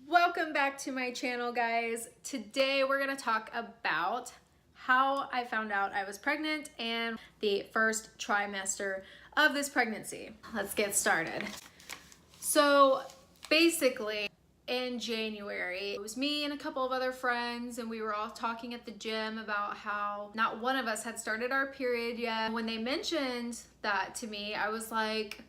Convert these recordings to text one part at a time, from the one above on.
Welcome back to my channel, guys. Today we're going to talk about how I found out I was pregnant and the first trimester of this pregnancy. Let's get started. So basically in January, it was me and a couple of other friends, and we were all talking at the gym about how not one of us had started our period yet. When they mentioned that to me, I was like,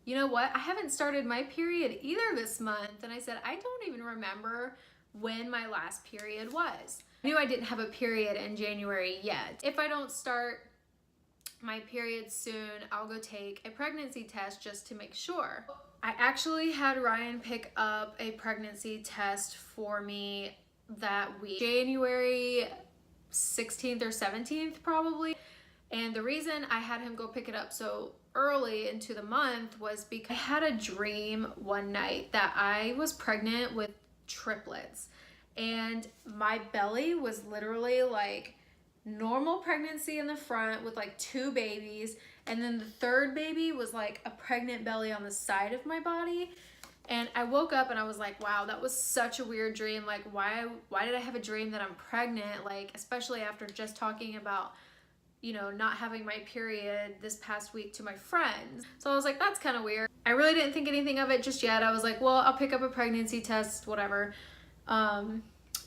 you know what? I haven't started my period either this month. And I said, I don't even remember when my last period was. I knew I didn't have a period in January yet. If I don't start my period soon, I'll go take a pregnancy test just to make sure. I actually had Ryan pick up a pregnancy test for me that week, January 16th or 17th probably. And the reason I had him go pick it up so early into the month was because I had a dream one night that I was pregnant with triplets, and my belly was literally like normal pregnancy in the front with like 2 babies, and then the third baby was like a pregnant belly on the side of my body. And I woke up and I was like, wow, that was such a weird dream. Like, why did I have a dream that I'm pregnant? Like, especially after just talking about, you know, not having my period this past week to my friends. So I was like, that's kind of weird. I really didn't think anything of it just yet. I was like, well, I'll pick up a pregnancy test, whatever.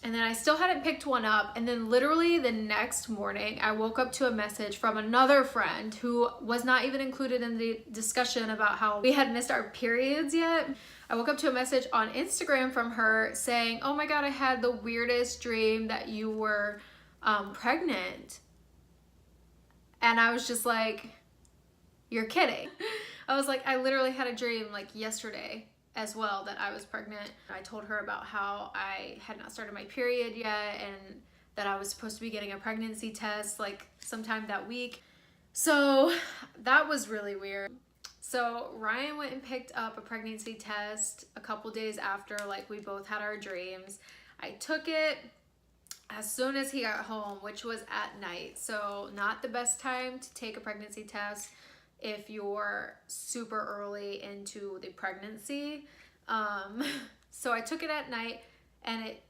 And then I still hadn't picked one up. And then literally the next morning, I woke up to a message from another friend who was not even included in the discussion about how we had missed our periods yet. I woke up to a message on Instagram from her saying, oh my God, I had the weirdest dream that you were pregnant. And I was just like, you're kidding. I was like, I literally had a dream like yesterday as well that I was pregnant. I told her about how I had not started my period yet and that I was supposed to be getting a pregnancy test like sometime that week. So that was really weird. So Ryan went and picked up a pregnancy test a couple days after, like, we both had our dreams. I took it as soon as he got home, which was at night. So not the best time to take a pregnancy test if you're super early into the pregnancy. So I took it at night and it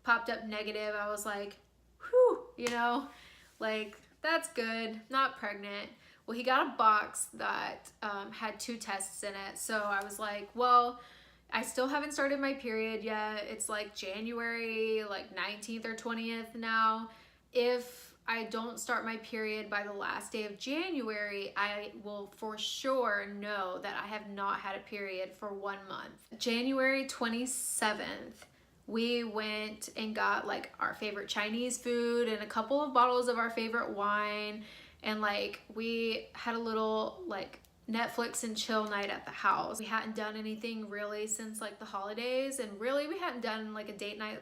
popped up negative. I was like, whew, you know, like, that's good, not pregnant. Well, he got a box that had 2 tests in it. So I was like, well, I still haven't started my period yet. It's like January like 19th or 20th now. If I don't start my period by the last day of January, I will for sure know that I have not had a period for 1 month. January 27th, we went and got like our favorite Chinese food and a couple of bottles of our favorite wine. And like, we had a little like Netflix and chill night at the house. We hadn't done anything really since like the holidays, and really we hadn't done like a date night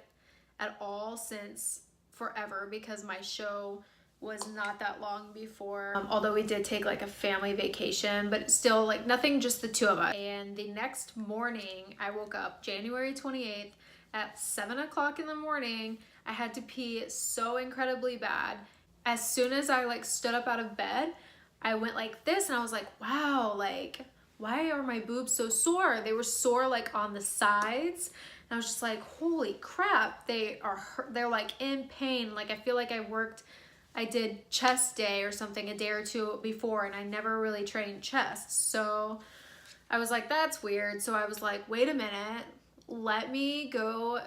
at all since forever because my show was not that long before, although we did take like a family vacation, but still like nothing, just the 2 of us. And the next morning I woke up January 28th at 7 o'clock in the morning. I had to pee so incredibly bad. As soon as I like stood up out of bed, I went like this and I was like, wow, like, why are my boobs so sore? They were sore like on the sides. And I was just like, holy crap, they're like in pain. Like, I feel like I did chest day or something a day or 2 before, and I never really trained chest. So I was like, that's weird. So I was like, wait a minute, let me go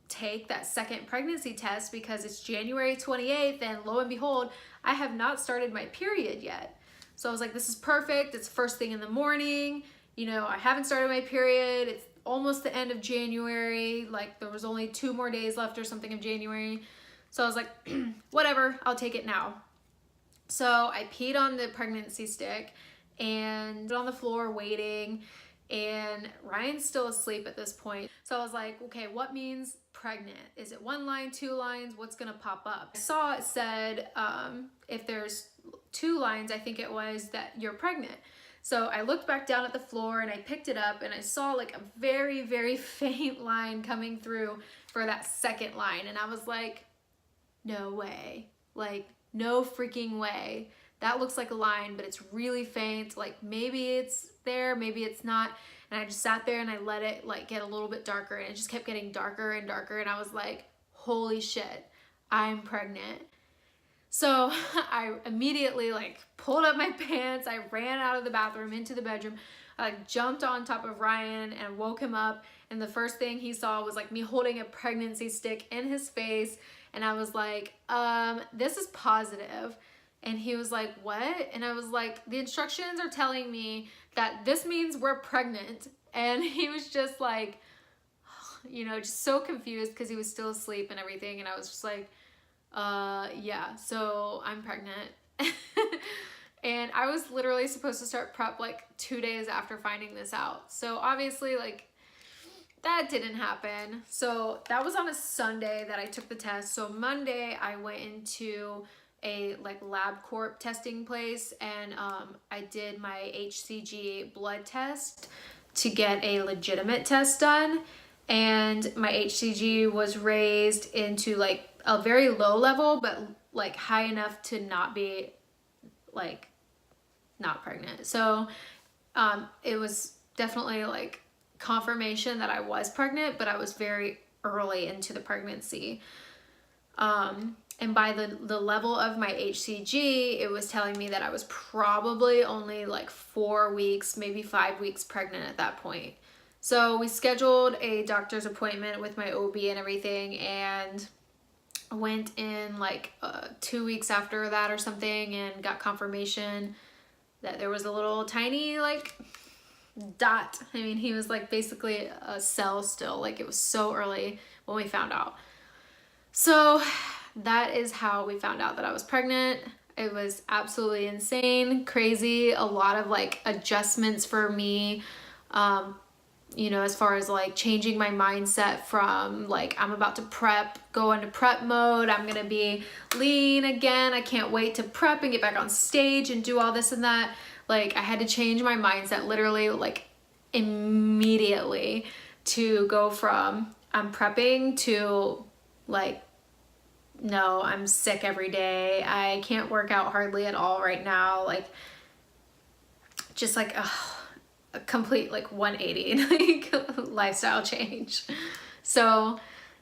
take that second pregnancy test because it's January 28th and lo and behold, I have not started my period yet. So I was like, this is perfect. It's first thing in the morning. You know, I haven't started my period. It's almost the end of January. Like, there was only 2 more days left or something of January. So I was like, whatever, I'll take it now. So I peed on the pregnancy stick and on the floor waiting, and Ryan's still asleep at this point. So I was like, okay, what means pregnant? Is it 1 line, 2 lines? What's gonna pop up? I saw it said, if there's 2 lines, I think it was, that you're pregnant. So I looked back down at the floor and I picked it up and I saw like a very, very faint line coming through for that second line. And I was like, no way. Like, no freaking way. That looks like a line, but it's really faint. Like, maybe it's there, maybe it's not. And I just sat there and I let it like get a little bit darker, and it just kept getting darker and darker. And I was like, holy shit, I'm pregnant. So I immediately like pulled up my pants. I ran out of the bathroom into the bedroom. I like jumped on top of Ryan and woke him up. And the first thing he saw was like me holding a pregnancy stick in his face. And I was like, this is positive. And he was like, what? And I was like, the instructions are telling me that this means we're pregnant. And he was just like, you know, just so confused because he was still asleep and everything. And I was just like, yeah, so I'm pregnant. And I was literally supposed to start prep like 2 days after finding this out. So obviously like that didn't happen. So that was on a Sunday that I took the test. So Monday I went into a like LabCorp testing place, and I did my HCG blood test to get a legitimate test done. And my HCG was raised into like a very low level, but like high enough to not be like not pregnant. So it was definitely like confirmation that I was pregnant, but I was very early into the pregnancy. And by the level of my HCG, it was telling me that I was probably only like 4 weeks, maybe 5 weeks pregnant at that point. So we scheduled a doctor's appointment with my OB and everything, and went in like 2 weeks after that or something, and got confirmation that there was a little tiny like dot. I mean, he was like basically a cell still. Like, it was so early when we found out. So that is how we found out that I was pregnant. It was absolutely insane, crazy, a lot of like adjustments for me, you know, as far as like changing my mindset from like, I'm about to prep, go into prep mode, I'm gonna be lean again, I can't wait to prep and get back on stage and do all this and that. Like, I had to change my mindset literally like immediately to go from I'm prepping to like, no, I'm sick every day, I can't work out hardly at all right now. Like, just like a complete like 180 like lifestyle change. So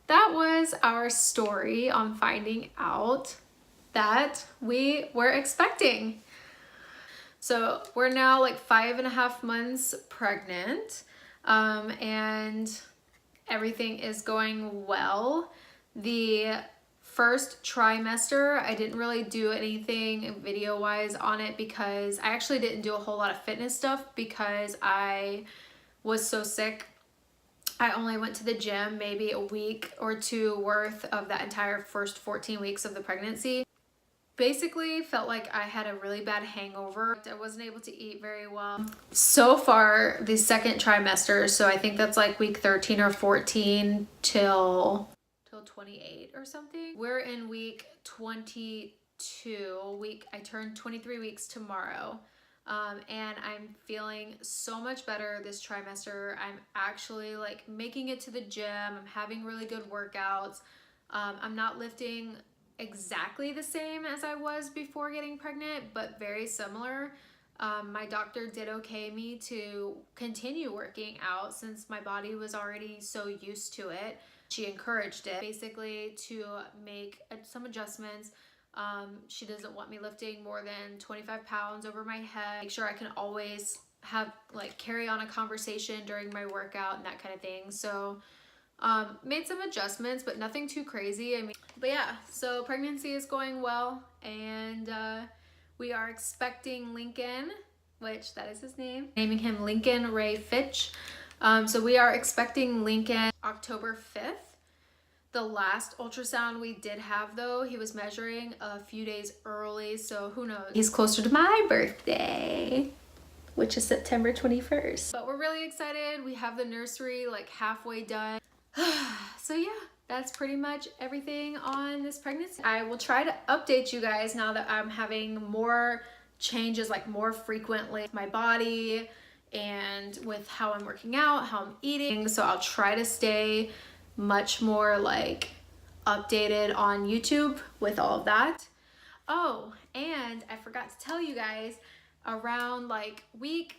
that was our story on finding out that we were expecting. So we're now like 5.5 months pregnant, and everything is going well. The first trimester, I didn't really do anything video wise on it because I actually didn't do a whole lot of fitness stuff because I was so sick. I only went to the gym maybe a week or two worth of that entire first 14 weeks of the pregnancy. Basically felt like I had a really bad hangover. I wasn't able to eat very well. So far, the second trimester, so I think that's like week 13 or 14 till 28 or something. We're in week 22. I turned 23 weeks tomorrow. And I'm feeling so much better this trimester. I'm actually like making it to the gym. I'm having really good workouts. I'm not lifting exactly the same as I was before getting pregnant, but very similar. My doctor did okay me to continue working out since my body was already so used to it. She encouraged it basically to make some adjustments. She doesn't want me lifting more than 25 pounds over my head. Make sure I can always have like carry on a conversation during my workout and that kind of thing. So made some adjustments, but nothing too crazy. I mean, but yeah, so pregnancy is going well, and we are expecting Lincoln, which that is his name, naming him Lincoln Ray Fitch. So we are expecting Lincoln October 5th. The last ultrasound we did have though, he was measuring a few days early, so who knows. He's closer to my birthday, which is September 21st. But we're really excited. We have the nursery like halfway done. So yeah, that's pretty much everything on this pregnancy. I will try to update you guys now that I'm having more changes, like more frequently with my body and with how I'm working out, how I'm eating. So I'll try to stay much more like updated on YouTube with all of that. Oh, and I forgot to tell you guys, around like week,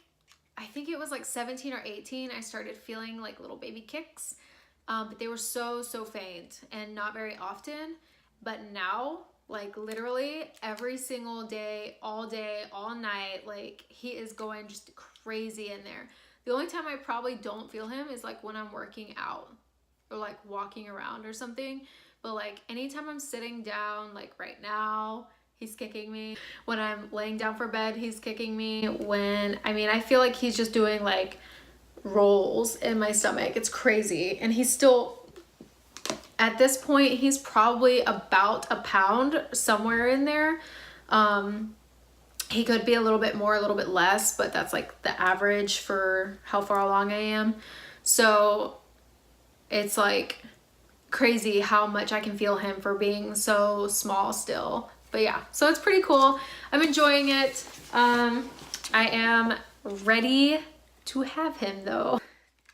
I think it was like 17 or 18, I started feeling like little baby kicks. But they were so faint and not very often. But now, like literally every single day, all night, like he is going just crazy in there. The only time I probably don't feel him is like when I'm working out or like walking around or something. But like anytime I'm sitting down, like right now, he's kicking me. When I'm laying down for bed, he's kicking me. I feel like he's just doing like rolls in my stomach. It's crazy. And he's still, at this point, he's probably about a pound, somewhere in there. He could be a little bit more, a little bit less, but that's like the average for how far along I am. So it's like crazy how much I can feel him for being so small still. But yeah, so it's pretty cool. I'm enjoying it. I am ready to have him though,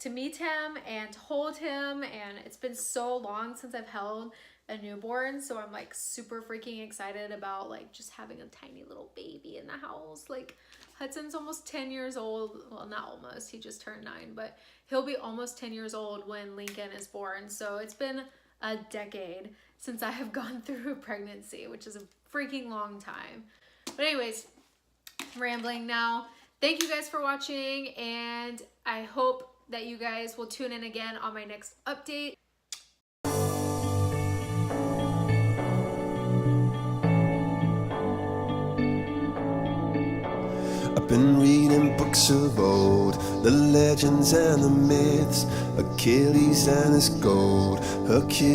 to meet him and to hold him. And it's been so long since I've held a newborn, so I'm like super freaking excited about like just having a tiny little baby in the house. Like Hudson's almost 10 years old. Well, not almost, he just turned 9, but he'll be almost 10 years old when Lincoln is born. So it's been a decade since I have gone through a pregnancy, which is a freaking long time. But anyways, I'm rambling now. Thank you guys for watching, and I hope that you guys will tune in again on my next update. I've been reading books of old, the legends and the myths, Achilles and his gold, Hercules.